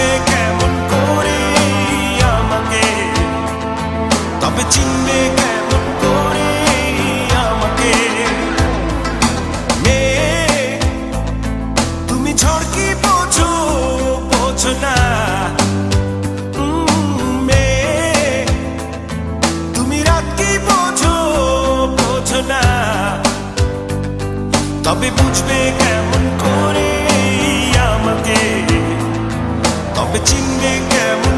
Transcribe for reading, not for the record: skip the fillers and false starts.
বুঝবে কেমন করে আমাকে, তবে চিনবে কেমন করে আমাকে। মেয়ে তুমি ঝড় কি বোঝো, বোঝো না। মেয়ে তুমি রাত কি বোঝো, বোঝো না। তবে বুঝবে কেমন করে আমাকে, তবে চিনবে কেমন